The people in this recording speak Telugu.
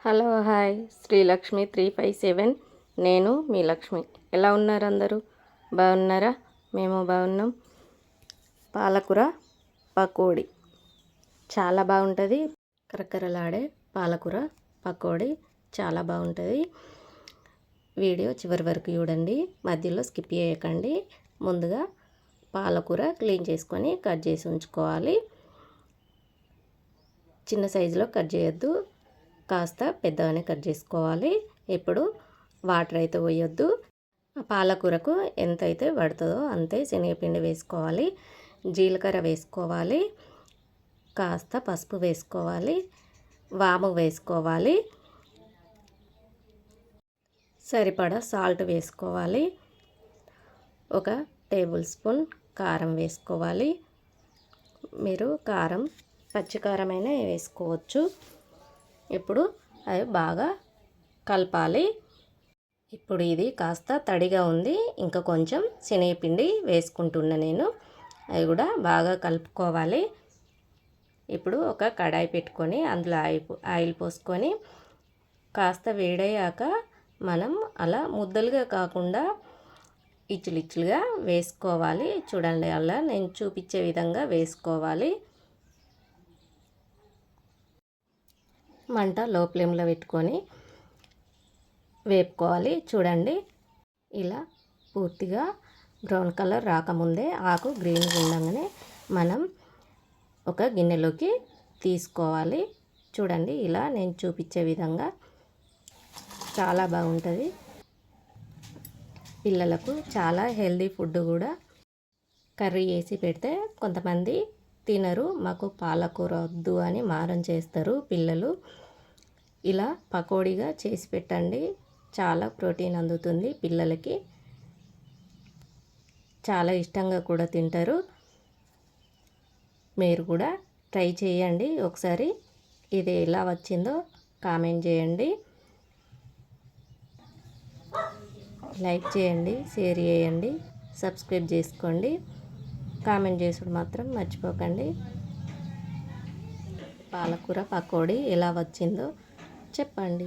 Hello hi Srilakshmi 357. నేను మీ లక్ష్మి. ఎలా ఉన్నారు అందరూ? బాగున్నారా? మేము బాగున్నాం. పాలకూర పకోడీ చాలా బాగుంటుంది. కరకరలాడే పాలకూర పకోడీ చాలా బాగుంటుంది. వీడియో చివరి వరకు చూడండి, మధ్యలో స్కిప్ చేయకండి. ముందుగా పాలకూర క్లీన్ చేసుకొని కట్ చేసి ఉంచుకోవాలి. చిన్న సైజులో కట్ చేయొద్దు, కాస్త పెద్దగానే కట్ చేసుకోవాలి. ఇప్పుడు వాటర్ అయితే పోయొద్దు. పాలకూరకు ఎంత అయితే పడుతుందో అంతే శనగపిండి వేసుకోవాలి, జీలకర్ర వేసుకోవాలి, కాస్త పసుపు వేసుకోవాలి, వాము వేసుకోవాలి, సరిపడా సాల్ట్ వేసుకోవాలి, 1 టేబుల్ స్పూన్ కారం వేసుకోవాలి. మీరు కారం పచ్చికారమైనా వేసుకోవచ్చు. ఇప్పుడు అవి బాగా కలపాలి. ఇప్పుడు ఇది కాస్త తడిగా ఉంది, ఇంకా కొంచెం శనగపిండి వేసుకుంటున్నా నేను. అవి కూడా బాగా కలుపుకోవాలి. ఇప్పుడు ఒక కడాయి పెట్టుకొని అందులో ఆయిల్ పోసుకొని కాస్త వేడయ్యాక మనం అలా ముద్దలుగా కాకుండా ఇచ్చులుగా వేసుకోవాలి. చూడండి, అలా నేను చూపించే విధంగా వేసుకోవాలి. మంట లో ఫ్లేమ్లో పెట్టుకొని వేపుకోవాలి. చూడండి, ఇలా పూర్తిగా బ్రౌన్ కలర్ రాకముందే ఆకు గ్రీన్గా ఉండగానే మనం ఒక గిన్నెలోకి తీసుకోవాలి. చూడండి, ఇలా నేను చూపించే విధంగా చాలా బాగుంటుంది. పిల్లలకు చాలా హెల్దీ ఫుడ్ కూడా. కర్రీ వేసి పెడితే కొంతమంది తినరు, మాకు పాలకూర వద్దు అని మారం చేస్తారు పిల్లలు. ఇలా పకోడీగా చేసి పెట్టండి, చాలా ప్రోటీన్ అందుతుంది పిల్లలకి, చాలా ఇష్టంగా కూడా తింటారు. మీరు కూడా ట్రై చేయండి ఒకసారి. ఇది ఎలా వచ్చిందో కామెంట్ చేయండి, లైక్ చేయండి, షేర్ చేయండి, సబ్స్క్రైబ్ చేసుకోండి. కామెంట్ చేసుడు మాత్రం మర్చిపోకండి. పాలకూర పకోడీ ఎలా వచ్చిందో చెప్పండి.